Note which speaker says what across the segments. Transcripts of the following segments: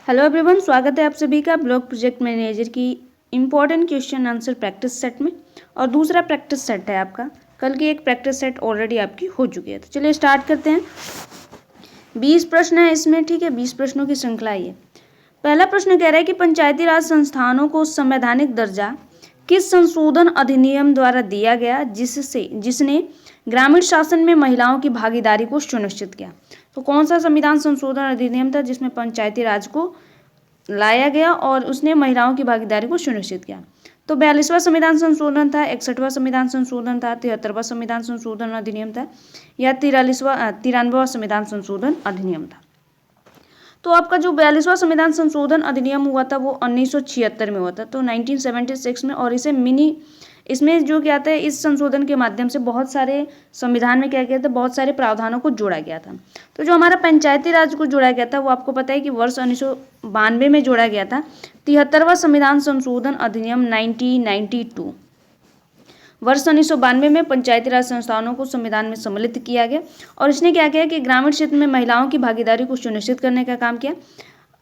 Speaker 1: Hello everyone, स्वागत है आप सभी का ब्लॉक प्रोजेक्ट मैनेजर की important question answer practice set में। और दूसरा प्रैक्टिस सेट है आपका। कल की एक प्रैक्टिस सेट ऑलरेडी आपकी हो चुकी है, तो चलिए स्टार्ट करते हैं। 20 प्रश्न है इसमें, ठीक है। 20 प्रश्नों की श्रृंखला है। पहला प्रश्न कह रहा है कि पंचायती राज संस्थानों को संवैधानिक दर्जा किस संशोधन अधिनियम द्वारा दिया गया जिसने ग्रामीण शासन में महिलाओं की भागीदारी को सुनिश्चित किया। तो कौन सा संविधान संशोधन अधिनियम था जिसमें पंचायती राज को लाया गया और उसने महिलाओं की भागीदारी को सुनिश्चित किया? तो 42वां संविधान संशोधन था, 61वां संविधान संशोधन था, 73वां संविधान संशोधन अधिनियम था, या 93वां संविधान संशोधन अधिनियम था। तो आपका जो 42वां संविधान संशोधन अधिनियम हुआ था वो 1976 में हुआ था, तो 1976 में। और इसमें जो क्या था, इस संशोधन के माध्यम से बहुत सारे संविधान में क्या किया था, बहुत सारे प्रावधानों को जोड़ा गया था। तो जो हमारा पंचायती राज को जोड़ा गया था वो आपको पता है कि वर्ष 1992 में जोड़ा गया था। 73वां संविधान संशोधन अधिनियम 1992 वर्ष 1992 में पंचायती राज संस्थानों को संविधान में सम्मिलित किया गया। और इसने क्या किया कि ग्रामीण क्षेत्र में महिलाओं की भागीदारी को सुनिश्चित करने का काम किया।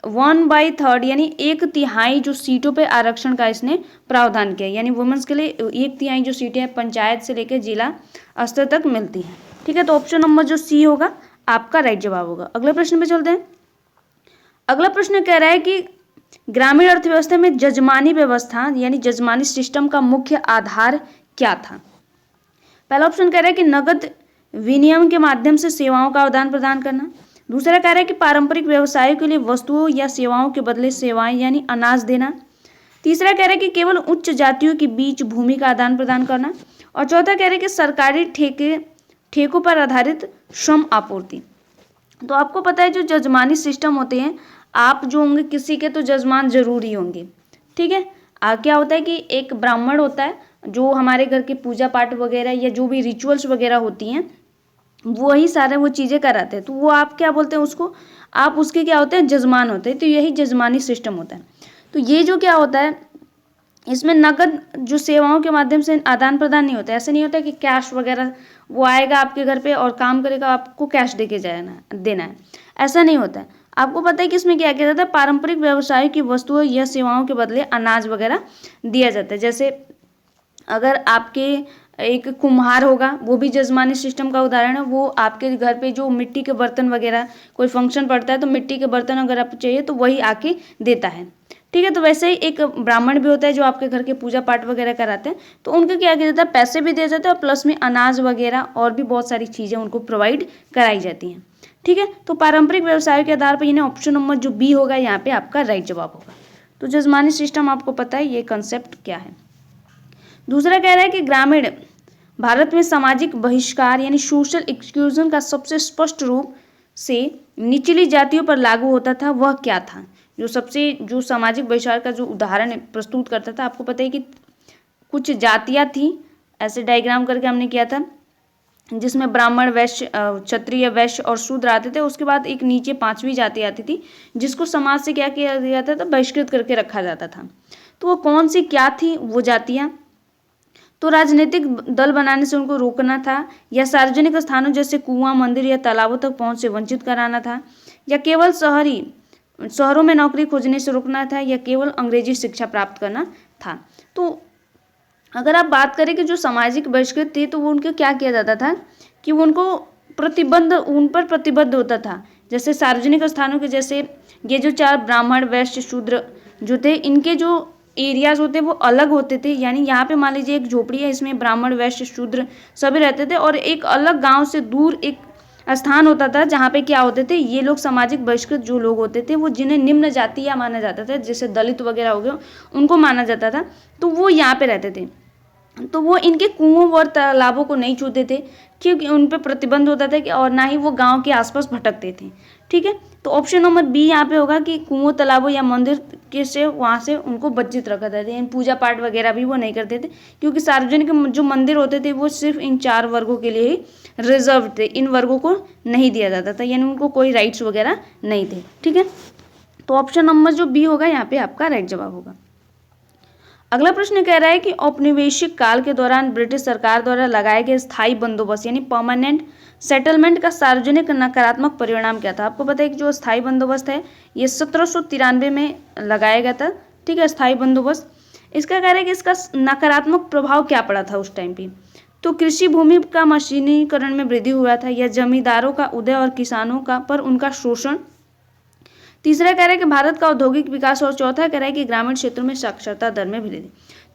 Speaker 1: 1/3 यानी 1/3 जो सीटों पे आरक्षण का इसने प्रावधान किया, यानी वुमेन्स के लिए 1/3 जो सीटें हैं पंचायत से लेकर जिला स्तर तक मिलती हैं, ठीक है। तो ऑप्शन नंबर जो सी होगा आपका राइट जवाब होगा। अगले प्रश्न पे चलते हैं। अगला प्रश्न कह रहा है कि ग्रामीण अर्थव्यवस्था में जजमानी व्यवस्था यानी जजमानी सिस्टम का मुख्य आधार क्या था? पहला ऑप्शन कह रहा है कि नगद विनिमय के माध्यम से सेवाओं का आदान प्रदान करना। दूसरा कह रहा है कि पारंपरिक व्यवसायों के लिए वस्तुओं या सेवाओं के बदले सेवाएं यानी अनाज देना। तीसरा कह रहा है कि केवल उच्च जातियों के बीच भूमि का आदान प्रदान करना। और चौथा कह रहा है कि सरकारी ठेकों पर आधारित श्रम आपूर्ति। तो आपको पता है जो जजमानी सिस्टम होते हैं, आप जो होंगे किसी के तो जजमान जरूरी होंगे, ठीक है। क्या होता है कि एक ब्राह्मण होता है जो हमारे घर के पूजा पाठ वगैरह या जो भी रिचुअल्स वगैरह होती हैं वही सारे वो चीज़ें कराते हैं, तो वो आप क्या बोलते हैं उसको, आप उसके क्या होते हैं, जजमान होते हैं। तो यही जजमानी सिस्टम होता है। तो ये जो क्या होता है, इसमें नगद जो सेवाओं के माध्यम से आदान प्रदान नहीं होता है। ऐसे नहीं होता कि कैश वगैरह वो आएगा आपके घर पे और काम करेगा, आपको कैश दे के देना है, ऐसा नहीं होता है। आपको पता है कि इसमें क्या किया जाता है, पारंपरिक व्यवसाय की वस्तुओं या सेवाओं के बदले अनाज वगैरह दिया जाता है। जैसे अगर आपके एक कुम्हार होगा, वो भी जजमानी सिस्टम का उदाहरण है। वो आपके घर पे जो मिट्टी के बर्तन वगैरह कोई फंक्शन पड़ता है तो मिट्टी के बर्तन अगर आपको चाहिए तो वही आके देता है, ठीक है। तो वैसे ही एक ब्राह्मण भी होता है जो आपके घर के पूजा पाठ वगैरह कराते हैं, तो उनको क्या किया जाता है, पैसे भी दिए जाते हैं और प्लस में अनाज वगैरह और भी बहुत सारी चीज़ें उनको प्रोवाइड कराई जाती हैं, ठीक है। तो पारंपरिक व्यवसाय के आधार पर यानी ऑप्शन नंबर जो बी होगा यहाँ पे आपका राइट जवाब होगा। तो जजमानी सिस्टम आपको पता है ये कंसेप्ट क्या है। दूसरा कह रहा है कि ग्रामीण भारत में सामाजिक बहिष्कार यानी सोशल एक्सक्लूजन का सबसे स्पष्ट रूप से निचली जातियों पर लागू होता था, वह क्या था? जो सामाजिक बहिष्कार का जो उदाहरण प्रस्तुत करता था, आपको पता है कि कुछ जातियां थी, ऐसे डायग्राम करके हमने किया था, जिसमें ब्राह्मण, वैश्य, क्षत्रिय, वैश्य और शूद्र आते थे। उसके बाद एक नीचे 5वीं जाति आती थी जिसको समाज से क्या किया जाता था, बहिष्कृत करके रखा जाता था। तो वो कौन सी क्या थी वो जातियाँ? तो राजनीतिक दल बनाने से उनको रोकना था, या सार्वजनिक स्थानों जैसे कुआं, मंदिर या तालाबों तक पहुंच से वंचित कराना था, या केवल शहरों में नौकरी खोजने से रोकना था, या केवल अंग्रेजी शिक्षा प्राप्त करना था। तो अगर आप बात करें कि जो सामाजिक बहिष्कृत थे तो वो उनको क्या किया जाता था कि उन पर प्रतिबद्ध होता था। जैसे सार्वजनिक स्थानों के जैसे ये जो 4 ब्राह्मण, वैश्य, शूद्र जो थे, इनके जो एरियाज होते वो अलग होते थे। यानी यहाँ पे मान लीजिए एक झोपड़ी है, इसमें ब्राह्मण, वैश्य, शूद्र सभी रहते थे, और एक अलग गांव से दूर एक स्थान होता था जहाँ पे क्या होते थे, ये लोग सामाजिक बहिष्कृत जो लोग होते थे वो जिन्हें निम्न जातीय माना जाता था, जैसे दलित वगैरह हो गए, उनको माना जाता था, तो वो यहाँ पे रहते थे। तो वो इनके कुओं और तालाबों को नहीं छूते थे क्योंकि उन पर प्रतिबंध होता था कि, और ना ही वो गांव के आसपास भटकते थे, ठीक है। तो ऑप्शन नंबर बी यहाँ पे होगा कि कुओं, तालाबों या मंदिर के से वहाँ से उनको वंचित रखा जाता है। पूजा पाठ वगैरह भी वो नहीं करते थे क्योंकि सार्वजनिक जो मंदिर होते थे वो सिर्फ इन 4 वर्गों के लिए ही रिजर्व थे, इन वर्गों को नहीं दिया जाता था, यानी उनको कोई राइट्स वगैरह नहीं थे, ठीक है। तो ऑप्शन नंबर जो बी होगा यहाँ पे आपका राइट जवाब होगा। अगला प्रश्न कह रहा है कि औपनिवेशिक काल के दौरान ब्रिटिश सरकार द्वारा लगाए गए स्थायी बंदोबस्त यानी परमानेंट सेटलमेंट का सार्वजनिक नकारात्मक परिणाम क्या था। आपको पता है कि जो स्थायी बंदोबस्त है ये 1793 में लगाया गया था, ठीक है, स्थायी बंदोबस्त। इसका कह रहा है कि इसका नकारात्मक प्रभाव क्या पड़ा था उस टाइम पे। तो कृषि भूमि का मशीनीकरण में वृद्धि हुआ था, या जमींदारों का उदय और किसानों का पर उनका शोषण। तीसरा कह रहा है कि भारत का औद्योगिक विकास, और चौथा कह रहा है कि ग्रामीण क्षेत्रों में साक्षरता दर में वृद्धि।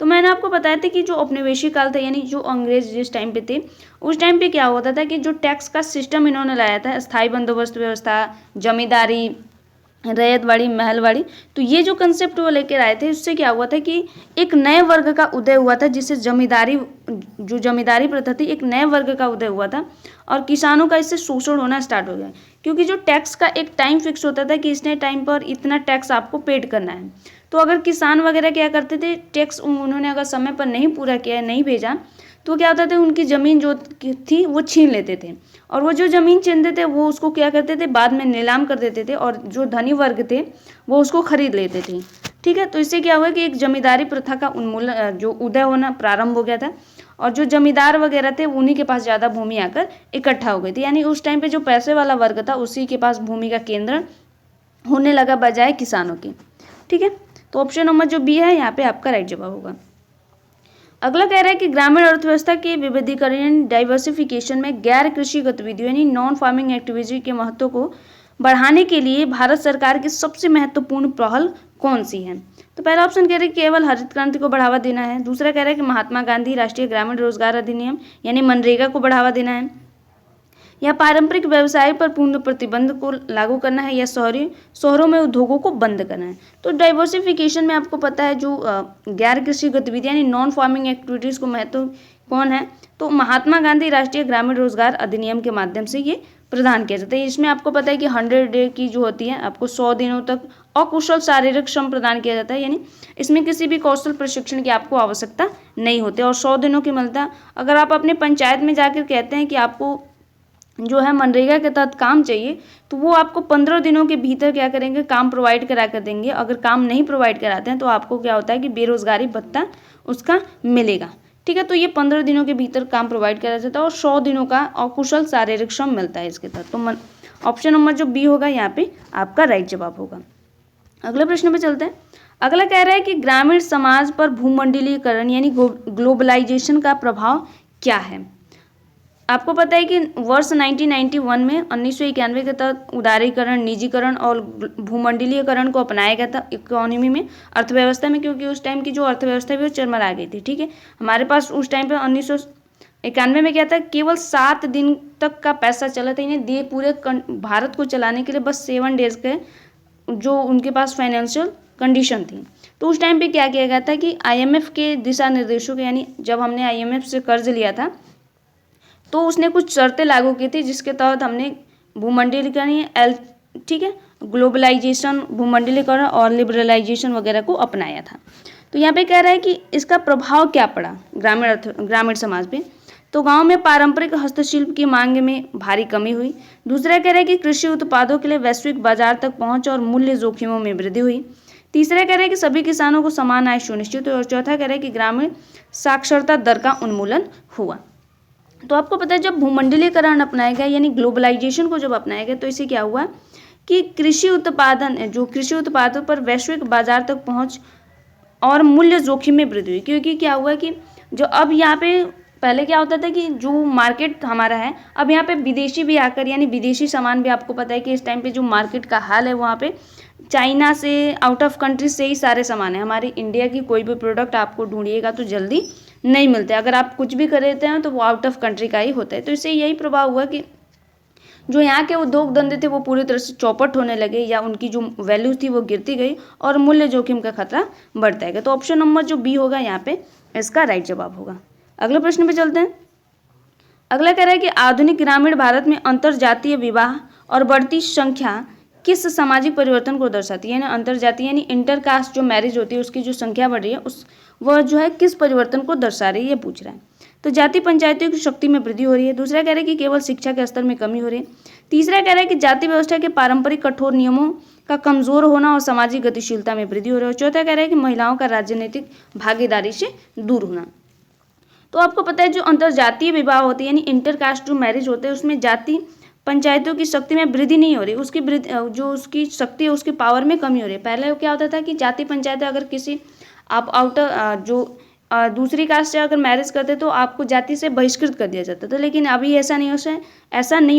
Speaker 1: तो मैंने आपको बताया था कि जो औपनिवेशिक काल था यानी जो अंग्रेज जिस टाइम पे थे, उस टाइम पे क्या होता था कि जो टैक्स का सिस्टम इन्होंने लाया था, स्थायी बंदोबस्त व्यवस्था, जमींदारी, रैयतवाड़ी, महलवाड़ी, तो ये जो कंसेप्ट वो लेकर आए थे, उससे क्या हुआ था कि एक नए वर्ग का उदय हुआ था, जिससे जमींदारी, जो जमींदारी प्रथा थी, एक नए वर्ग का उदय हुआ था और किसानों का इससे शोषण होना स्टार्ट हो गया। क्योंकि जो टैक्स का एक टाइम फिक्स होता था कि इतने टाइम पर इतना टैक्स आपको पेड करना है, तो अगर किसान वगैरह क्या करते थे, टैक्स उन्होंने अगर समय पर नहीं पूरा किया, नहीं भेजा, तो क्या होता था उनकी ज़मीन जो थी वो छीन लेते थे, और वो जो ज़मीन छीनते थे वो उसको क्या करते थे, बाद में नीलाम कर देते थे, और जो धनी वर्ग थे वो उसको खरीद लेते थे, ठीक है। तो इससे क्या हुआ कि एक जमींदारी प्रथा का उन्मूलन, जो उदय होना प्रारंभ हो गया था, और जो जमींदार वगैरह थे उन्हीं के पास ज़्यादा भूमि आकर इकट्ठा हो गई थी, यानी उस टाइम पे जो पैसे वाला वर्ग था उसी के पास भूमि का केंद्र होने लगा बजाय किसानों की, ठीक है। तो ऑप्शन नंबर जो बी है यहाँ पे आपका राइट जवाब होगा। अगला कह रहा है कि ग्रामीण अर्थव्यवस्था के विविधीकरण, डाइवर्सिफिकेशन में गैर कृषि गतिविधियों यानी नॉन फार्मिंग एक्टिविटी के महत्व को बढ़ाने के लिए भारत सरकार की सबसे महत्वपूर्ण पहल कौन सी है। तो पहला ऑप्शन कह रहा है कि केवल हरित क्रांति को बढ़ावा देना है। दूसरा कह रहा है कि महात्मा गांधी राष्ट्रीय ग्रामीण रोजगार अधिनियम यानी मनरेगा को बढ़ावा देना है, या पारंपरिक व्यवसाय पर पूर्ण प्रतिबंध को लागू करना है, या शहरों में उद्योगों को बंद करना है। तो डाइवर्सिफिकेशन में आपको पता है जो गैर कृषि गतिविधियां यानी नॉन फार्मिंग एक्टिविटीज़ को महत्व कौन है, तो महात्मा गांधी राष्ट्रीय ग्रामीण रोजगार अधिनियम के माध्यम से ये प्रदान किया जाता है। इसमें आपको पता है कि 100 डे की जो होती है, आपको 100 दिनों तक अकुशल शारीरिक श्रम प्रदान किया जाता है, यानी इसमें किसी भी कौशल प्रशिक्षण की आपको आवश्यकता नहीं होती, और 100 दिनों की मिलता। अगर आप अपने पंचायत में जाकर कहते हैं कि आपको जो है मनरेगा के तहत काम चाहिए, तो वो आपको 15 दिनों के भीतर क्या करेंगे, काम प्रोवाइड करा कर देंगे। अगर काम नहीं प्रोवाइड कराते हैं तो आपको क्या होता है कि बेरोजगारी भत्ता उसका मिलेगा, ठीक है। तो ये 15 दिनों के भीतर काम प्रोवाइड करा जाता है, और 100 दिनों का अकुशल शारीरिक श्रम मिलता है इसके तहत। तो ऑप्शन नंबर जो बी होगा यहाँ पे आपका राइट जवाब होगा। अगले प्रश्न पे चलते हैं। अगला कह रहा है कि ग्रामीण समाज पर भूमंडलीकरण यानी ग्लोबलाइजेशन का प्रभाव क्या है। आपको पता है कि वर्ष 1991 में 1991 के तहत उदारीकरण, निजीकरण और भूमंडलीकरण को अपनाया गया था इकोनॉमी में, अर्थव्यवस्था में, क्योंकि उस टाइम की जो अर्थव्यवस्था भी वो चरमरा गई थी, ठीक है। हमारे पास उस टाइम पे 1991 में क्या था, केवल 7 दिन तक का पैसा चला था, इन्हें पूरे भारत को चलाने के लिए बस 7 डेज के जो उनके पास फाइनेंशियल कंडीशन थी। तो उस टाइम पे क्या किया गया था कि IMF के दिशा निर्देशों के, यानी जब हमने IMF से कर्ज लिया था तो उसने कुछ शर्तें लागू की थी, जिसके तहत हमने भूमंडलीकरण, ठीक है, ग्लोबलाइजेशन, भूमंडलीकरण और लिबरलाइजेशन वगैरह को अपनाया था। तो यहाँ पे कह रहा है कि इसका प्रभाव क्या पड़ा ग्रामीण समाज पे। तो गांव में पारंपरिक हस्तशिल्प की मांग में भारी कमी हुई। दूसरा कह रहा है कि कृषि उत्पादों के लिए वैश्विक बाजार तक पहुंच और मूल्य जोखिमों में वृद्धि हुई। तीसरा कह रहा है कि सभी किसानों को समान आय सुनिश्चित हुई, और चौथा कह रहा है कि ग्रामीण साक्षरता दर का उन्मूलन हुआ। तो आपको पता है जब भूमंडलीकरण अपनाया गया यानी ग्लोबलाइजेशन को जब अपनाया गया, तो इससे क्या हुआ कि कृषि उत्पादों पर वैश्विक बाजार तक पहुंच और मूल्य जोखिम में वृद्धि हुई। क्योंकि क्या हुआ कि जो अब यहाँ पे पहले क्या होता था कि जो मार्केट हमारा है, अब यहाँ पे विदेशी भी आकर, यानी विदेशी सामान भी, आपको पता है कि इस टाइम पे जो मार्केट का हाल है वहाँ पे चाइना से, आउट ऑफ कंट्री से ही सारे सामान है। हमारी इंडिया की कोई भी प्रोडक्ट आपको ढूंढिएगा तो जल्दी नहीं मिलते, अगर आप कुछ भी खरीदते हैं तो वो आउट ऑफ कंट्री का ही होता है। तो इससे यही प्रभाव हुआ कि जो यहाँ के उद्योग धंधे थे वो पूरी तरह से चौपट होने लगे, या उनकी जो वैल्यू थी वो गिरती गई और मूल्य जोखिम का खतरा बढ़ता है। तो ऑप्शन नंबर जो बी होगा यहाँ पे इसका राइट जवाब होगा। अगले प्रश्न पे चलते हैं। अगला कह रहा है कि आधुनिक ग्रामीण भारत में अंतरजातीय विवाह और बढ़ती संख्या किस सामाजिक परिवर्तन को दर्शाती है। ना अंतरजातीय यानी इंटरकास्ट जो मैरिज होती है उसकी जो संख्या बढ़ रही है वह जो है किस परिवर्तन को दर्शा रही है, ये पूछ रहा है। तो जाति पंचायतों की शक्ति में वृद्धि हो रही है। दूसरा कह रहे हैं कि केवल शिक्षा के स्तर में कमी हो रही है। तीसरा कह रहा है कि जाति व्यवस्था के पारंपरिक कठोर नियमों का कमजोर होना और सामाजिक गतिशीलता में वृद्धि हो रही है। चौथा कह रहा है कि महिलाओं का राजनीतिक भागीदारी से दूर होना। तो आपको पता है जो अंतरजातीय विवाह होते हैं यानी इंटरकास्ट मैरिज होते हैं, उसमें जाति पंचायतों की शक्ति में वृद्धि नहीं हो रही, उसकी जो उसकी शक्ति है उसकी पावर में कमी हो रही है। पहले क्या होता था कि जाति पंचायत अगर किसी आप आउटर जो दूसरी कास्ट से अगर मैरिज करते तो आपको जाति से बहिष्कृत कर दिया जाता था, लेकिन अभी ऐसा नहीं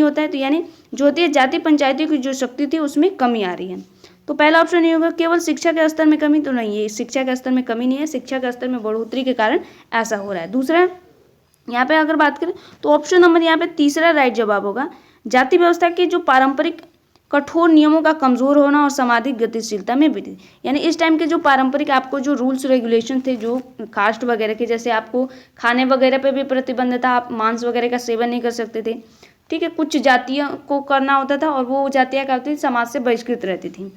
Speaker 1: होता है, तो यानी जो होती है जाति पंचायती की जो शक्ति थी उसमें कमी आ रही है। तो पहला ऑप्शन ये होगा। केवल शिक्षा के स्तर में कमी, तो नहीं, ये शिक्षा के स्तर में कमी नहीं है, शिक्षा के स्तर में बढ़ोतरी के कारण ऐसा हो रहा है। दूसरा यहाँ पे अगर बात करें तो ऑप्शन नंबर यहाँ पे तीसरा राइट जवाब होगा। जाति व्यवस्था के जो पारंपरिक कठोर नियमों का कमजोर होना और सामाजिक गतिशीलता में वृद्धि, यानी इस टाइम के जो पारंपरिक आपको जो रूल्स रेगुलेशन थे जो कास्ट वगैरह के, जैसे आपको खाने वगैरह पे भी प्रतिबंध था, आप मांस वगैरह का सेवन नहीं कर सकते थे, ठीक है, कुछ जातियों को करना होता था और वो जातियाँ क्या होती थी, समाज से बहिष्कृत रहती थी,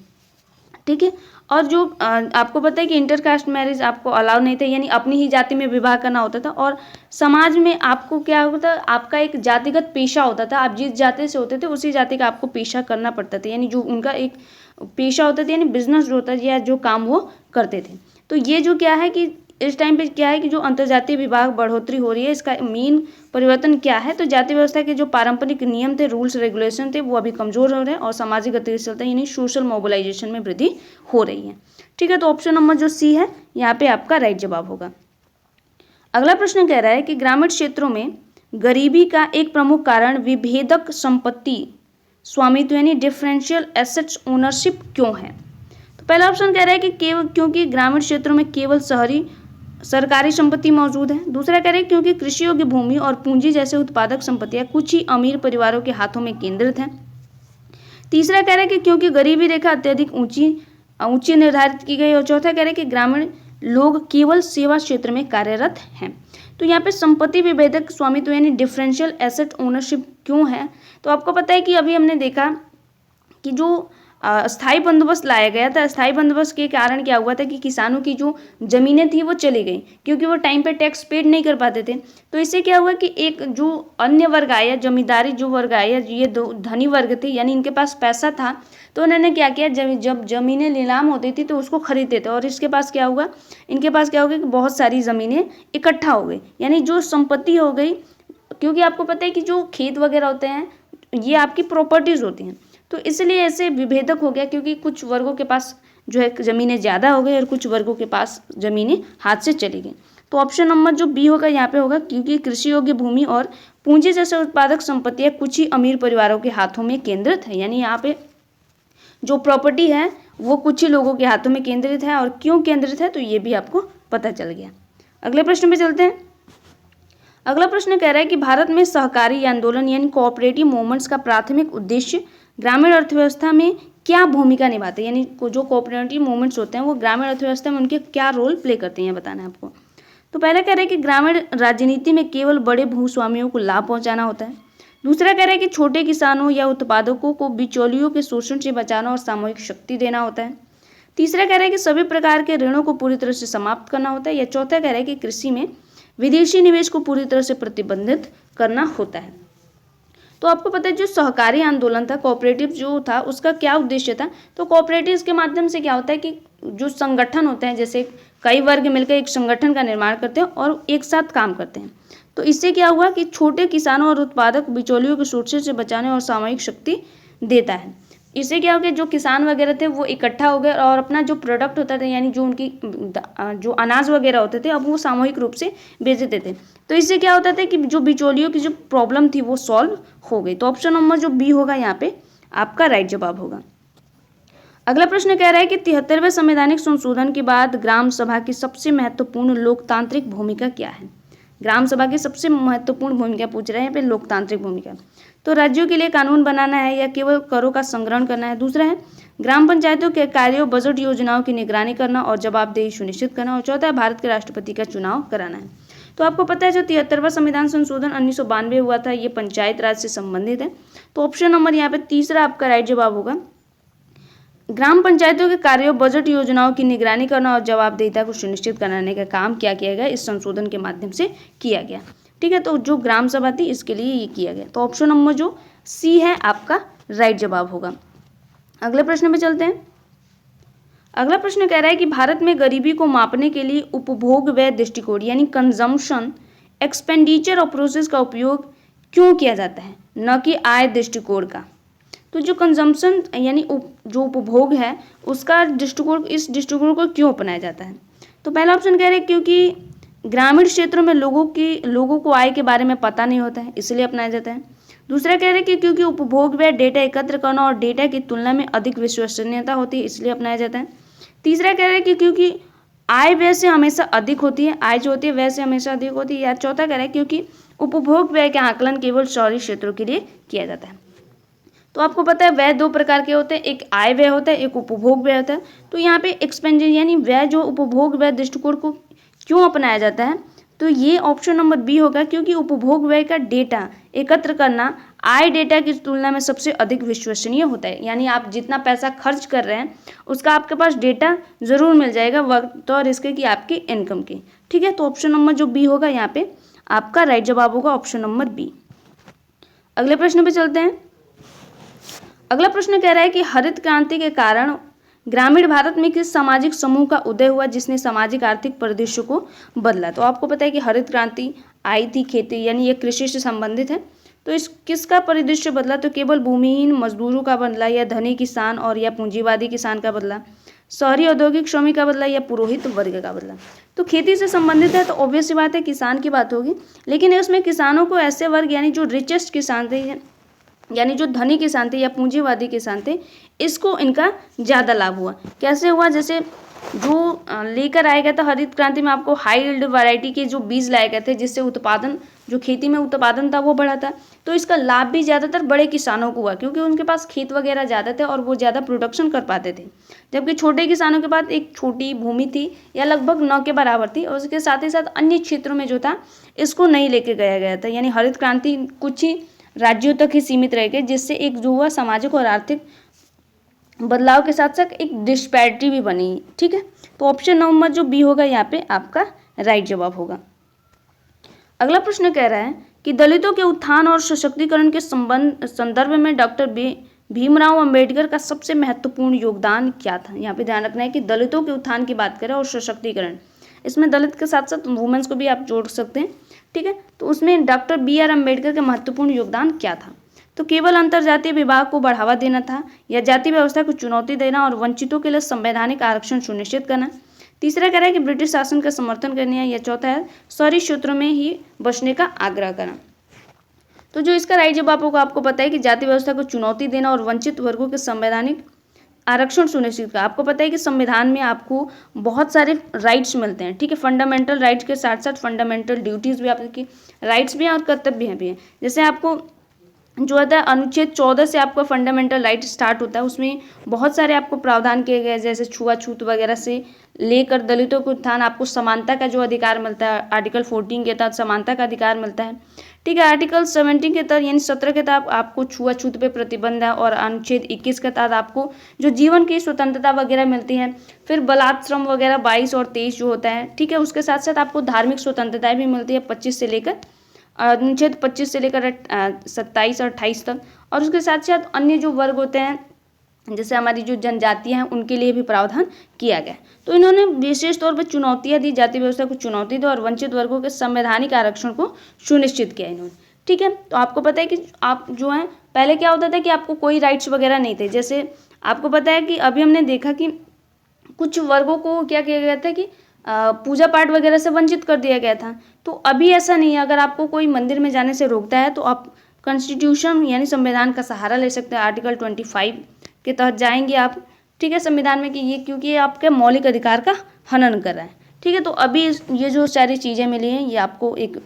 Speaker 1: ठीक है। और जो आपको पता है कि इंटरकास्ट मैरिज आपको अलाउ नहीं था, यानी अपनी ही जाति में विवाह करना होता था। और समाज में आपको क्या होता था, आपका एक जातिगत पेशा होता था, आप जिस जाति से होते थे उसी जाति का आपको पेशा करना पड़ता था, यानी जो उनका एक पेशा होता था, यानी बिजनेस जो होता है या जो काम वो करते थे। तो ये जो क्या है कि इस टाइम पे क्या है कि जो अंतर्जातीय विवाह बढ़ोतरी हो रही है, इसका मेन परिवर्तन क्या है, तो जाति व्यवस्था के जो पारंपरिक नियम थे, रूल्स रेगुलेशन थे, वो अभी कमजोर हो रहे हैं और सामाजिक गतिशीलता यानी सोशल मोबिलाइजेशन में वृद्धि हो रही है, ठीक है। तो ऑप्शन नंबर जो सी है यहाँ पे आपका राइट जवाब होगा। अगला प्रश्न कह रहा है कि ग्रामीण क्षेत्रों में गरीबी का एक प्रमुख कारण विभेदक संपत्ति स्वामित्व यानी डिफरेंशियल एसेट्स ओनरशिप क्यों है। तो पहला ऑप्शन कह रहा है कि केवल क्योंकि ग्रामीण क्षेत्रों में केवल शहरी सरकारी संपत्ति मौजूद है। दूसरा कह रहे हैं क्योंकि कृषि योग्य भूमि और पूंजी जैसे उत्पादक संपत्तियां कुछ ही अमीर परिवारों के हाथों में केंद्रित हैं। तीसरा कह रहे हैं कि क्योंकि गरीबी रेखा अत्यधिक ऊंची निर्धारित की गई। और चौथा कह रहे हैं कि ग्रामीण लोग केवल सेवा क्षेत्र में कार्यरत हैं। तो यहाँ पे संपत्ति विभेदक स्वामित्व यानी डिफरेंशियल एसेट ओनरशिप क्यों है, तो आपको पता है कि अभी हमने देखा कि जो स्थायी बंदोबस्त लाया गया था, स्थायी बंदोबस्त के कारण क्या हुआ था कि किसानों की जो ज़मीनें थी वो चली गई क्योंकि वो टाइम पे टैक्स पेड नहीं कर पाते थे। तो इससे क्या हुआ कि एक जो अन्य वर्ग आया, जमींदारी जो वर्ग आया, ये दो धनी वर्ग थे, यानी इनके पास पैसा था, तो उन्होंने क्या किया, जब ज़मीनें नीलाम होती थी तो उसको खरीदते थे। और इसके पास क्या हुआ, इनके पास क्या हो गया कि बहुत सारी ज़मीनें इकट्ठा हो गई, यानी जो संपत्ति हो गई। क्योंकि आपको पता है कि जो खेत वगैरह होते हैं ये आपकी प्रॉपर्टीज़ होती हैं, तो इसलिए ऐसे विभेदक हो गया क्योंकि कुछ वर्गों के पास जो है ज़मीनें ज़्यादा हो गई और कुछ वर्गों के पास ज़मीनें हाथ से चली गई। तो ऑप्शन नंबर जो बी होगा यहाँ पे होगा, क्योंकि कृषि योग्य भूमि और पूंजी जैसे उत्पादक संपत्तियाँ कुछ ही अमीर परिवारों के हाथों में केंद्रित है, यानी यहाँ पे जो प्रॉपर्टी है वो कुछ ही लोगों के हाथों में केंद्रित है। और क्यों केंद्रित है तो ये भी आपको पता चल गया। अगले प्रश्न पे चलते हैं। अगला प्रश्न कह रहा है कि भारत में सहकारी आंदोलन यानी कोऑपरेटिव मूवमेंट्स का प्राथमिक उद्देश्य ग्रामीण अर्थव्यवस्था में क्या भूमिका निभाते हैं, यानी जो कोऑपरेटिव मूवमेंट्स होते हैं वो ग्रामीण अर्थव्यवस्था में उनके क्या रोल प्ले करते हैं, बताना है आपको। तो पहला कह रहा है कि ग्रामीण राजनीति में केवल बड़े भूस्वामियों को लाभ पहुंचाना होता है। दूसरा कह रहा है कि छोटे किसानों या उत्पादकों को बिचौलियों के शोषण से बचाना और सामूहिक शक्ति देना होता है। तीसरा कह रहा है कि सभी प्रकार के ऋणों को पूरी तरह से समाप्त करना होता है। या चौथा कह रहा है कि कृषि में विदेशी निवेश को पूरी तरह से प्रतिबंधित करना होता है। तो आपको पता है जो सहकारी आंदोलन था, कोऑपरेटिव जो था, उसका क्या उद्देश्य था, तो कोऑपरेटिव्स के माध्यम से क्या होता है कि जो संगठन होते हैं, जैसे कई वर्ग मिलकर एक संगठन का निर्माण करते हैं और एक साथ काम करते हैं। तो इससे क्या हुआ कि छोटे किसानों और उत्पादक बिचौलियों के शोषण से बचाने और सामूहिक शक्ति देता है। इससे क्या हो गया, जो किसान वगैरह थे वो इकट्ठा हो गए और अपना जो प्रोडक्ट होता था, यानी जो उनकी जो अनाज वगैरह होते थे, अब वो सामूहिक रूप से बेचते थे। तो इससे क्या होता था कि जो बिचौलियों की जो प्रॉब्लम थी वो सॉल्व हो गई। तो ऑप्शन नंबर जो बी होगा यहाँ पे आपका राइट जवाब होगा। अगला प्रश्न कह रहा है कि 73वें संवैधानिक संशोधन के बाद ग्राम सभा की सबसे महत्वपूर्ण लोकतांत्रिक भूमिका क्या है। ग्राम सभा की सबसे महत्वपूर्ण भूमिका पूछ रहे हैं यहाँ पे, लोकतांत्रिक भूमिका। तो राज्यों के लिए कानून बनाना है या केवल करों का संग्रहण करना है। दूसरा है ग्राम पंचायतों के कार्यों, बजट योजनाओं की निगरानी करना और जवाबदेही सुनिश्चित करना। और चौथा है भारत के राष्ट्रपति का चुनाव कराना है। तो आपको पता है जो 73वां संविधान संशोधन 1992 हुआ था, ये पंचायत राज से संबंधित है। तो ऑप्शन नंबर यहाँ पे तीसरा आपका राइट जवाब होगा। ग्राम पंचायतों के कार्यों, बजट योजनाओं की निगरानी करना और जवाबदेहिता को सुनिश्चित कराने का काम क्या किया गया, इस संशोधन के माध्यम से किया गया। ठीक है, तो जो ग्राम सभा थी इसके लिए ये किया गया। तो ऑप्शन नंबर जो सी है आपका राइट जवाब होगा। अगले प्रश्न पे चलते हैं। अगला प्रश्न कह रहा है कि भारत में गरीबी को मापने के लिए उपभोग व्यय दृष्टिकोण यानी कंजम्पशन एक्सपेंडिचर अप्रोचेस का उपयोग क्यों किया जाता है, न कि आय दृष्टिकोण का। तो जो कंजम्पशन यानी जो उपभोग है उसका दृष्टिकोण, इस दृष्टिकोण को क्यों अपनाया जाता है। तो पहला ऑप्शन कह रहे हैं क्योंकि ग्रामीण क्षेत्रों में लोगों को आय के बारे में पता नहीं होता है, इसलिए अपनाया जाता है। दूसरा कह रहे हैं कि क्योंकि उपभोग व्यय डेटा एकत्र करना और डेटा की तुलना में अधिक विश्वसनीयता होती है, इसलिए अपनाया जाता है। तीसरा कह रहे हैं कि क्योंकि आय व्यय से हमेशा अधिक होती है, आय जो होती है व्यय से हमेशा अधिक होती है। या चौथा कह रहे हैं क्योंकि उपभोग व्यय का आकलन केवल शहरी क्षेत्रों के लिए किया जाता है। तो आपको पता है व्यय दो प्रकार के होते हैं, एक आय व्यय होता है, एक उपभोग व्यय होता है। तो यहाँ पे एक्सपेंडिचर यानी व्यय जो उपभोग व्यय दृष्टिकोण को क्यों अपनाया जाता है, तो ये ऑप्शन नंबर बी होगा, क्योंकि उपभोग व्यय का डेटा एकत्र करना आय डेटा की तुलना में सबसे अधिक विश्वसनीय होता है। यानी आप जितना पैसा खर्च कर रहे हैं उसका आपके पास डेटा जरूर मिल जाएगा वक्त और इसके कि आपकी इनकम की। ठीक है, तो ऑप्शन नंबर जो बी होगा यहाँ पे आपका राइट जवाब होगा, ऑप्शन नंबर बी। अगले प्रश्न पे चलते हैं। अगला प्रश्न कह रहा है कि हरित क्रांति के कारण ग्रामीण भारत में किस सामाजिक समूह का उदय हुआ जिसने सामाजिक आर्थिक परिदृश्य को बदला। तो आपको पता है कि हरित क्रांति आई थी खेती यानी ये कृषि से संबंधित है। तो इस किसका परिदृश्य बदला, तो केवल भूमिहीन मजदूरों का बदला, या धनी किसान और या पूंजीवादी किसान का बदला, शहरी औद्योगिक श्रमिक का बदला, या पुरोहित वर्ग का बदला। तो खेती से संबंधित है तो ऑब्वियस सी बात है किसान की बात होगी, लेकिन इसमें किसानों को ऐसे वर्ग यानी जो रिचेस्ट किसान थे यानी जो धनी किसान थे या पूंजीवादी किसान थे, इसको इनका ज़्यादा लाभ हुआ। कैसे हुआ, जैसे जो लेकर आया गया था हरित क्रांति में आपको हाई यील्ड वैरायटी के जो बीज लाए गए थे, जिससे उत्पादन जो खेती में उत्पादन था वो बढ़ा था। तो इसका लाभ भी ज़्यादातर बड़े किसानों को हुआ, क्योंकि उनके पास खेत वगैरह ज़्यादा थे और वो ज़्यादा प्रोडक्शन कर पाते थे। जबकि छोटे किसानों के पास एक छोटी भूमि थी या लगभग 9 के बराबर थी, और उसके साथ ही साथ अन्य क्षेत्रों में जो था इसको नहीं लेके गया गया था। यानी हरित क्रांति कुछ ही राज्यों तक ही सीमित रह गए, जिससे एक जो हुआ सामाजिक और आर्थिक बदलाव के साथ साथ एक डिस्पैरिटी भी बनी। ठीक है, तो ऑप्शन नंबर जो बी होगा यहाँ पे आपका राइट जवाब होगा। अगला प्रश्न कह रहा है कि दलितों के उत्थान और सशक्तिकरण के संदर्भ में डॉक्टर भीमराव अंबेडकर का सबसे महत्वपूर्ण योगदान क्या था। यहाँ पे ध्यान रखना है कि दलितों के उत्थान की बात करें और सशक्तिकरण, इसमें दलित के साथ साथ वुमेन्स को भी आप जोड़ सकते हैं। ठीक है, तो उसमें डॉक्टर BR अम्बेडकर का महत्वपूर्ण योगदान क्या था। तो केवल अंतरजातीय विवाह को बढ़ावा देना था, या जाति व्यवस्था को चुनौती देना और वंचितों के लिए संवैधानिक आरक्षण सुनिश्चित करना। तीसरा कह रहा है कि ब्रिटिश शासन का समर्थन करना है, या चौथा है शहरी क्षेत्रों में ही बसने का आग्रह करना। तो जो इसका राइट जवाब होगा आपको पता है कि जाति व्यवस्था को चुनौती देना और वंचित वर्गों के संवैधानिक आरक्षण सुनिश्चित का। आपको पता है कि संविधान में आपको बहुत सारे राइट्स मिलते हैं। ठीक है, फंडामेंटल राइट्स के साथ साथ फंडामेंटल ड्यूटीज़ भी आपकी राइट्स भी हैं और कर्तव्य भी हैं। जैसे आपको जो होता है अनुच्छेद 14 से आपका फंडामेंटल राइट स्टार्ट होता है, उसमें बहुत सारे आपको प्रावधान किए गए, जैसे छुआछूत वगैरह से लेकर दलितों के उत्थान, आपको समानता का जो अधिकार मिलता है आर्टिकल 14 के तहत समानता का अधिकार मिलता है। ठीक है, आर्टिकल 17 के तहत यानी 17 के तहत आपको छुआछूत पे प्रतिबंध है, और अनुच्छेद 21 के तहत आपको जो जीवन की स्वतंत्रता वगैरह मिलती है। फिर बलात्श्रम वगैरह 22 और 23 जो होता है। ठीक है, उसके साथ साथ आपको धार्मिक स्वतंत्रताएं भी मिलती है 25 से लेकर अनुच्छेद 25 से लेकर 27 और 28 तक। और उसके साथ साथ अन्य जो वर्ग होते हैं जैसे हमारी जो जनजातियां हैं उनके लिए भी प्रावधान किया गया। तो इन्होंने विशेष तौर पर चुनौतियां दी, जाति व्यवस्था को चुनौती दी और वंचित वर्गों के संवैधानिक आरक्षण को सुनिश्चित किया इन्होंने। ठीक है, तो आपको पता है कि आप जो हैं पहले क्या होता था कि आपको कोई राइट्स वगैरह नहीं थे। जैसे आपको पता है कि अभी हमने देखा कि कुछ वर्गों को क्या किया गया था कि पूजा पाठ वगैरह से वंचित कर दिया गया था। तो अभी ऐसा नहीं है, अगर आपको कोई मंदिर में जाने से रोकता है तो आप कॉन्स्टिट्यूशन यानी संविधान का सहारा ले सकते हैं। आर्टिकल 25 के तहत जाएंगे आप। ठीक है, संविधान में कि ये क्योंकि ये आपके मौलिक अधिकार का हनन कर रहा है। ठीक है, तो अभी ये जो सारी चीज़ें मिली हैं ये आपको एक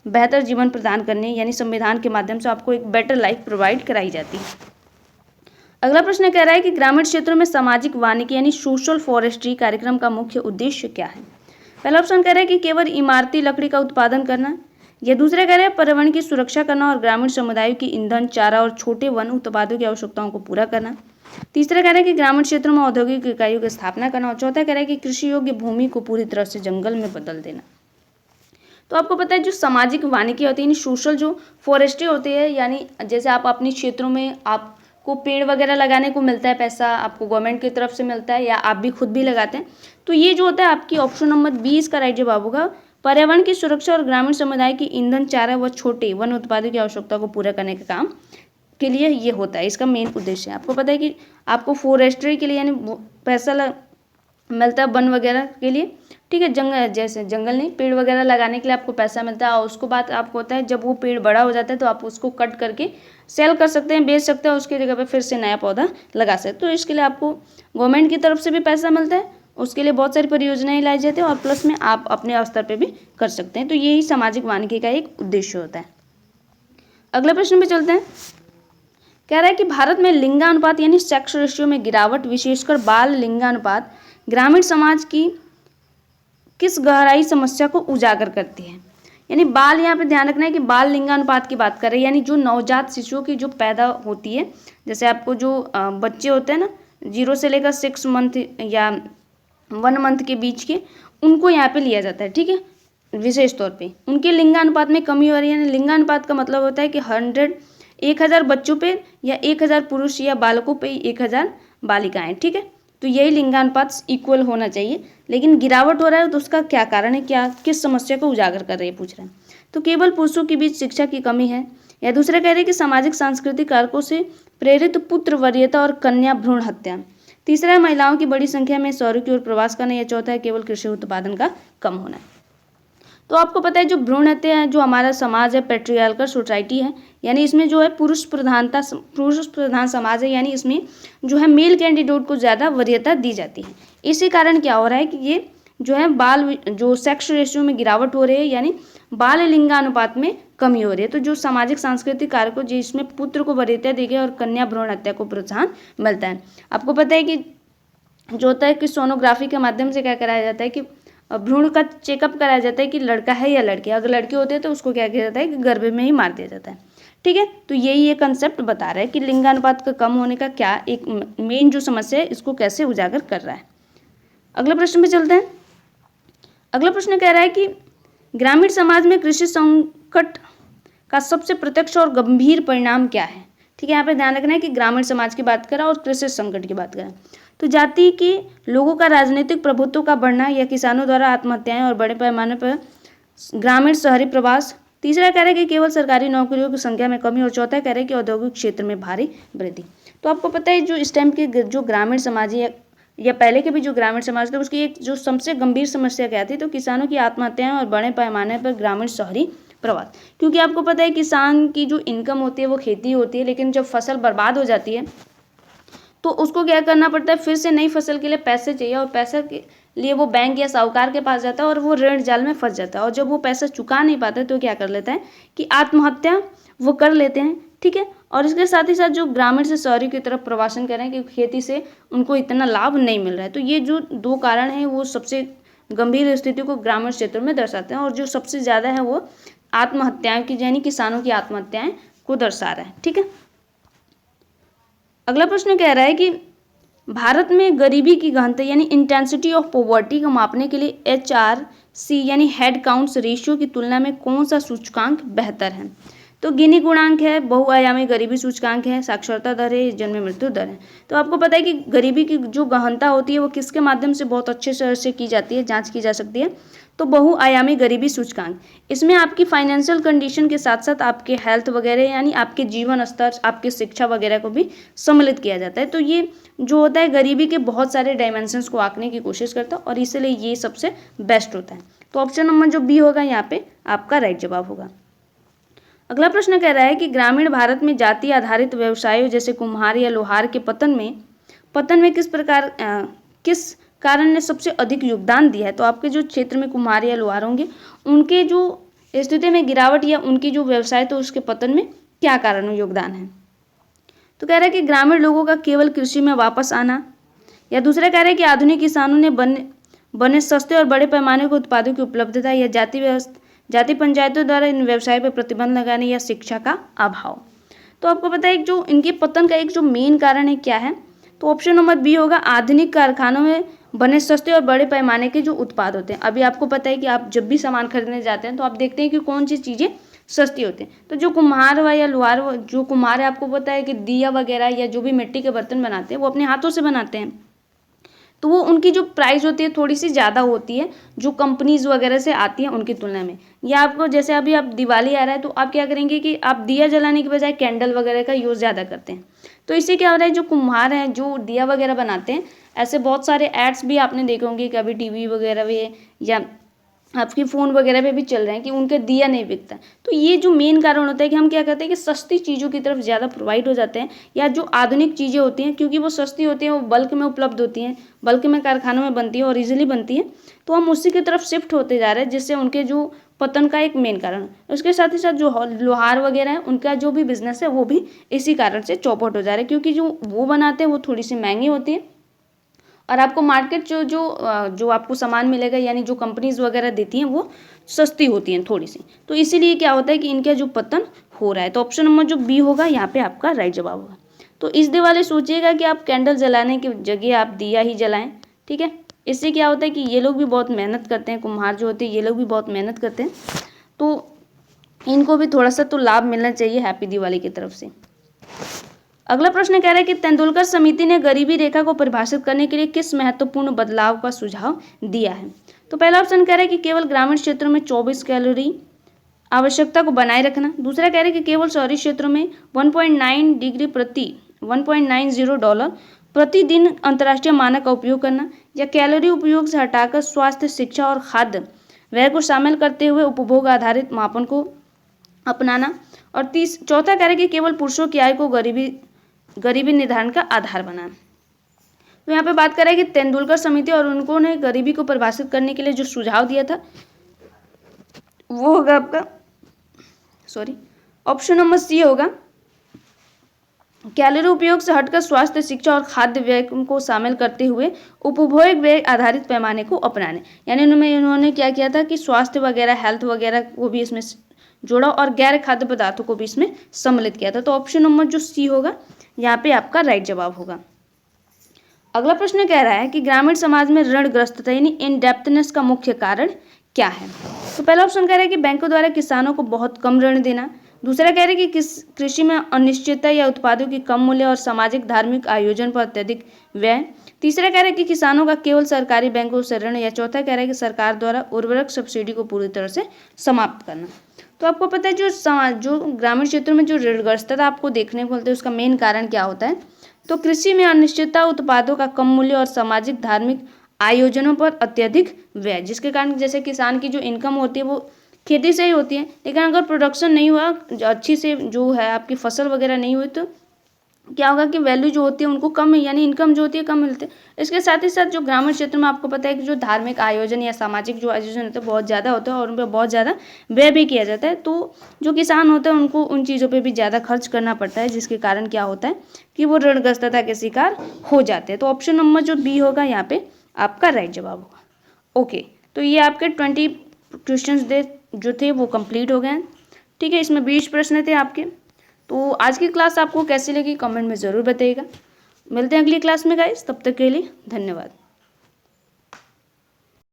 Speaker 1: बेहतर जीवन प्रदान करने यानी संविधान के माध्यम से आपको एक बेटर लाइफ प्रोवाइड कराई जाती है। अगला प्रश्न कह रहा है कि ग्रामीण क्षेत्रों में सामाजिक वानिकी यानी सोशल फॉरेस्ट्री कार्यक्रम का मुख्य उद्देश्य क्या है। पहला ऑप्शन कह रहा है कि केवल इमारती लकड़ी का उत्पादन करना, या दूसरा कह रहा है पर्यावरण की सुरक्षा करना और ग्रामीण समुदायों की ईंधन, चारा और छोटे वन उत्पादों की आवश्यकताओं को पूरा करना। तीसरा कह रहा है कि ग्रामीण क्षेत्रों में औद्योगिक इकाइयों की स्थापना करना, और चौथा कह रहा है कि कृषि योग्य भूमि को पूरी तरह से जंगल में बदल देना। तो आपको पता है जो सामाजिक वानिकी होती है यानी सोशल जो फॉरेस्ट्री होती है, यानी जैसे आप अपने क्षेत्रों में आपको पेड़ वगैरह लगाने को मिलता है, पैसा आपको गवर्नमेंट की तरफ से मिलता है या आप भी खुद भी लगाते हैं। तो ये जो होता है आपकी ऑप्शन नंबर 20 का राइट जवाब होगा। पर्यावरण की सुरक्षा और ग्रामीण समुदाय की ईंधन, चारा व छोटे वन उत्पादों की आवश्यकता को पूरा करने का काम के लिए ये होता है, इसका मेन उद्देश्य है। आपको पता है कि आपको फॉरेस्ट्री के लिए यानी पैसा मिलता है वन वगैरह के लिए, ठीक है। जंगल, जैसे जंगल नहीं, पेड़ वगैरह लगाने के लिए आपको पैसा मिलता है। और उसको बाद आपको होता है जब वो पेड़ बड़ा हो जाता है तो आप उसको कट करके सेल कर सकते हैं, बेच सकते हैं, उसकी जगह पे फिर से नया पौधा लगा सकते हैं। तो इसके लिए आपको गवर्नमेंट की तरफ से भी पैसा मिलता है, उसके लिए बहुत सारी परियोजनाएं लाई जाती है और प्लस में आप अपने स्तर पर भी कर सकते हैं। तो यही सामाजिक वानिकी का एक उद्देश्य होता है। अगले प्रश्न पे चलते हैं। कह रहा है कि भारत में लिंगानुपात यानी सेक्स रेशियो में गिरावट, विशेषकर बाल लिंगानुपात ग्रामीण समाज की किस गहराई समस्या को उजागर करती है। यानी बाल, यहाँ पे ध्यान रखना है कि बाल लिंगानुपात की बात कर रहे हैं, यानी जो नवजात शिशुओं की जो पैदा होती है, जैसे आपको जो बच्चे होते हैं ना 0 से लेकर 6 मंथ या 1 मंथ के बीच के, उनको यहाँ पे लिया जाता है, ठीक है। विशेष तौर पे उनके लिंगानुपात में कमी हो रही है। लिंगानुपात का मतलब होता है कि 1000 बच्चों पे या 1000 पुरुष या बालकों पे 1000 बालिकाएं, ठीक है। तो यही लिंगानुपात इक्वल होना चाहिए, लेकिन गिरावट हो रहा है तो उसका क्या कारण है, क्या किस समस्या को उजागर कर रहे हैं, पूछ रहे हैं। तो केवल पुरुषों के बीच शिक्षा की कमी है, या दूसरा कह रहे हैं कि सामाजिक सांस्कृतिक कारकों से प्रेरित पुत्र वरीयता और कन्या भ्रूण हत्या। तीसरा है महिलाओं की बड़ी संख्या में शहरों की ओर प्रवास करना, या चौथा है केवल कृषि उत्पादन का कम होना है। तो आपको पता है जो भ्रूण हत्या है, जो हमारा समाज है पेट्रियार्कल सोसाइटी है, यानी इसमें जो है पुरुष प्रधान समाज है, यानी इसमें जो है मेल कैंडिडेट को ज़्यादा वरीयता दी जाती है। इसी कारण क्या हो रहा है कि ये जो है बाल जो सेक्स रेशियो में गिरावट हो रही है, यानी बाल लिंगानुपात में कमी हो रही है। तो जो सामाजिक सांस्कृतिक कारक जिसमें पुत्र को वरीयता दी गई और कन्या भ्रूण हत्या को प्रोत्साहन मिलता है। आपको पता है कि जो होता है कि सोनोग्राफी के माध्यम से क्या कराया जाता है कि भ्रूण का चेकअप कराया जाता है कि लड़का है या लड़की। अगर लड़के होते हैं तो उसको क्या किया जाता है कि गर्भ में ही मार दिया जाता है, ठीक है। तो यही ये कंसेप्ट बता रहा है कि लिंगानुपात का कम होने का क्या एक मेन जो समस्या है, इसको कैसे उजागर कर रहा है। अगले प्रश्न पे चलते हैं। अगला प्रश्न कह रहा है कि ग्रामीण समाज में कृषि संकट का सबसे प्रत्यक्ष और गंभीर परिणाम क्या है, ठीक है। यहाँ पे ध्यान रखना है कि ग्रामीण समाज की बात करें और कृषि संकट की बात करें। तो जाति के लोगों का राजनीतिक प्रभुत्व का बढ़ना, या किसानों द्वारा आत्महत्याएं और बड़े पैमाने पर ग्रामीण शहरी प्रवास। तीसरा कह रहा है कि केवल सरकारी नौकरियों की संख्या में कमी, और चौथा कह रहा है कि औद्योगिक क्षेत्र में भारी वृद्धि। तो आपको पता है जो इस टाइम के जो ग्रामीण समाज है या पहले के भी जो ग्रामीण समाज थे, उसकी एक जो सबसे गंभीर समस्या क्या थी, तो किसानों की आत्महत्याएं और बड़े पैमाने पर ग्रामीण शहरी प्रवास। क्योंकि आपको पता है किसान की जो इनकम होती है वो खेती होती है, लेकिन जब फसल बर्बाद हो जाती है तो उसको क्या करना पड़ता है, फिर से नई फसल के लिए पैसे चाहिए, और पैसे के लिए वो बैंक या साहूकार के पास जाता है और वो ऋण जाल में फंस जाता है। और जब वो पैसा चुका नहीं पाता तो क्या कर लेता है कि आत्महत्या वो कर लेते हैं, ठीक है। और इसके साथ ही साथ जो ग्रामीण से शहरी की तरफ प्रवासन करें कि खेती से उनको इतना लाभ नहीं मिल रहा है। तो ये जो 2 कारण हैं वो सबसे गंभीर स्थिति को ग्रामीण क्षेत्रों में दर्शाते हैं, और जो सबसे ज़्यादा है वो आत्महत्याएं की, यानी किसानों की आत्महत्याएं को दर्शा रहा है, ठीक है। अगला प्रश्न कह रहा है कि भारत में गरीबी की गहनता यानी इंटेंसिटी ऑफ पॉवर्टी को मापने के लिए HRC यानी हेड काउंट्स रेशियो की तुलना में कौन सा सूचकांक बेहतर है। तो गिनी गुणांक है, बहुआयामी गरीबी सूचकांक है, साक्षरता दर है, जन्म मृत्यु दर है। तो आपको पता है कि गरीबी की जो गहनता होती है वो किसके माध्यम से बहुत अच्छे से की जाती है, जांच की जा सकती है, तो बहुआयामी गरीबी सूचकांक। इसमें आपकी फाइनेंशियल कंडीशन के साथ साथ आपके हेल्थ वगैरह यानी आपके जीवन स्तर, आपकी शिक्षा वगैरह को भी सम्मिलित किया जाता है। तो ये जो होता है गरीबी के बहुत सारे डायमेंशंस को आंकने की कोशिश करता है, और इसलिए ये सबसे बेस्ट होता है। तो ऑप्शन नंबर जो बी होगा यहाँ पे आपका राइट जवाब होगा। अगला प्रश्न कह रहा है कि ग्रामीण भारत में जाति आधारित व्यवसायों जैसे कुम्हार या लोहार के पतन में किस कारण ने सबसे अधिक योगदान दिया है। तो आपके जो क्षेत्र में कुम्हार या लोहार होंगे उनके जो स्थिति में गिरावट या उनकी जो व्यवसाय तो उसके पतन में क्या कारण योगदान है। तो कह रहा है कि ग्रामीण लोगों का केवल कृषि में वापस आना, या दूसरा कह रहा है कि आधुनिक किसानों ने बने सस्ते और बड़े पैमाने के उत्पादों की उपलब्धता, या जाति पंचायतों द्वारा इन व्यवसाय पर प्रतिबंध लगाने, या शिक्षा का अभाव। तो आपको पता है जो इनके पतन का एक जो मेन कारण है क्या है, तो ऑप्शन नंबर बी होगा। आधुनिक कारखानों में बने सस्ते और बड़े पैमाने के जो उत्पाद होते हैं। अभी आपको पता है कि आप जब भी सामान खरीदने जाते हैं तो आप देखते हैं कि कौन सी चीज़ें सस्ती होती हैं। तो जो कुम्हार व या लोहार जो कुम्हार है, आपको पता है कि दिया वगैरह या जो भी मिट्टी के बर्तन बनाते हैं वो अपने हाथों से बनाते हैं, तो वो उनकी जो प्राइस होती है थोड़ी सी ज़्यादा होती है जो कंपनीज वगैरह से आती हैं उनकी तुलना में। या आपको जैसे अभी आप दिवाली आ रहा है तो आप क्या करेंगे कि आप दिया जलाने के बजाय कैंडल वगैरह का यूज़ ज़्यादा करते हैं। तो इससे क्या हो रहा है, जो कुम्हार हैं जो दिया वगैरह बनाते हैं, ऐसे बहुत सारे एड्स भी आपने देखे होंगे कभी टीवी वगैरह में या आपकी फ़ोन वगैरह पे भी चल रहे हैं कि उनके दिया नहीं बिकता। तो ये जो मेन कारण होता है कि हम क्या करते हैं कि सस्ती चीज़ों की तरफ ज़्यादा प्रोवाइड हो जाते हैं, या जो आधुनिक चीज़ें होती हैं क्योंकि वो सस्ती होती हैं, वो बल्क में उपलब्ध होती हैं, बल्क में कारखानों में बनती है और ईजिली बनती है, तो हम उसी की तरफ शिफ्ट होते जा रहे हैं, जिससे उनके जो पतन का एक मेन कारण है। उसके साथ ही साथ जो लोहार वगैरह है उनका जो भी बिजनेस है वो भी इसी कारण से चौपट हो जा रहा है, क्योंकि जो वो बनाते हैं वो थोड़ी सी महंगी होती है और आपको मार्केट जो आपको सामान मिलेगा यानी जो कंपनीज वगैरह देती हैं वो सस्ती होती हैं थोड़ी सी। तो इसीलिए क्या होता है कि इनका जो पतन हो रहा है। तो ऑप्शन नंबर जो बी होगा यहाँ पे आपका राइट जवाब होगा। तो इस दिवाली सोचिएगा कि आप कैंडल जलाने की जगह आप दिया ही जलाएं, ठीक है। इससे क्या होता है कि ये लोग भी बहुत मेहनत करते हैं, कुम्हार जो होते हैं ये लोग भी बहुत मेहनत करते हैं, तो इनको भी थोड़ा सा तो लाभ मिलना चाहिए हैप्पी दिवाली की तरफ से। अगला प्रश्न कह रहा है कि तेंदुलकर समिति ने गरीबी रेखा को परिभाषित करने के लिए किस महत्वपूर्ण बदलाव का सुझाव दिया है। तो पहला ऑप्शन कह रहा है कि केवल ग्रामीण क्षेत्रों में 24 कैलोरी आवश्यकता को बनाए रखना। दूसरा कह रहा है कि केवल शहरी क्षेत्रों में 1.9 डिग्री प्रति $1.90 प्रतिदिन अंतर्राष्ट्रीय मानक का उपयोग करना, या कैलोरी उपयोग से हटाकर स्वास्थ्य, शिक्षा और खाद्य व्यय को शामिल करते हुए उपभोग आधारित मापन को अपनाना। और चौथा कह रहा है कि केवल पुरुषों की आय को गरीबी निर्धारण का आधार बनाना। तो यहाँ पे बात कर रहा है कि तेंदुलकर समिति और उन्होंने गरीबी को परिभाषित करने के लिए जो सुझाव दिया था वो होगा आपका ऑप्शन नंबर सी होगा, कैलोरी उपयोग से हटकर स्वास्थ्य, शिक्षा और खाद्य व्यय को शामिल करते हुए उपभोग व्यय आधारित पैमाने को अपनाने। यानी उन्होंने क्या किया था कि स्वास्थ्य वगैरह, हेल्थ वगैरह को भी इसमें जोड़ा और गैर खाद्य पदार्थों को भी इसमें सम्मिलित किया था। तो ऑप्शन नंबर जो सी होगा यहाँ पे आपका राइट जवाब होगा। अगला प्रश्न कह रहा है कि ग्रामीण समाज में ऋणग्रस्तता यानी इनडेप्थनेस का मुख्य कारण क्या है। तो पहला ऑप्शन कह रहा है कि बैंकों द्वारा किसानों को बहुत कम ऋण देना। दूसरा कह रहा है कि कृषि में अनिश्चितता या उत्पादों की कम मूल्य और सामाजिक धार्मिक आयोजन पर अत्यधिक व्यय। तीसरा कह रहा है कि किसानों का केवल सरकारी बैंकों से ऋण। या चौथा कह रहा है कि सरकार द्वारा उर्वरक सब्सिडी को पूरी तरह से समाप्त करना। तो आपको पता है जो ग्रामीण क्षेत्रों में जो ऋणग्रस्तता आपको देखने को मिलती है उसका मेन कारण क्या होता है। तो कृषि में अनिश्चितता, उत्पादों का कम मूल्य और सामाजिक धार्मिक आयोजनों पर अत्यधिक व्यय, जिसके कारण जैसे किसान की जो इनकम होती है वो खेती से ही होती है, लेकिन अगर प्रोडक्शन नहीं हुआ अच्छी से, जो है आपकी फसल वगैरह नहीं हुई, तो क्या होगा कि वैल्यू जो होती है उनको कम, यानी इनकम जो होती है कम मिलती है। इसके साथ ही साथ जो ग्रामीण क्षेत्र में आपको पता है कि जो धार्मिक आयोजन या सामाजिक जो आयोजन होते हैं बहुत ज़्यादा होता है और उन पर बहुत ज़्यादा व्यय भी किया जाता है। तो जो किसान होते हैं उनको उन चीज़ों पर भी ज़्यादा खर्च करना पड़ता है, जिसके कारण क्या होता है कि वो ऋणग्रस्तता के शिकार हो जाते हैं। तो ऑप्शन नंबर जो बी होगा यहाँ पे आपका राइट जवाब होगा। ओके, तो ये आपके 20 क्वेश्चन जो थे वो कंप्लीट हो गए हैं, ठीक है। इसमें 20 प्रश्न थे आपके। तो आज की क्लास आपको कैसी लगी कमेंट में ज़रूर बताइएगा। मिलते हैं अगली क्लास में गाइस, तब तक के लिए धन्यवाद।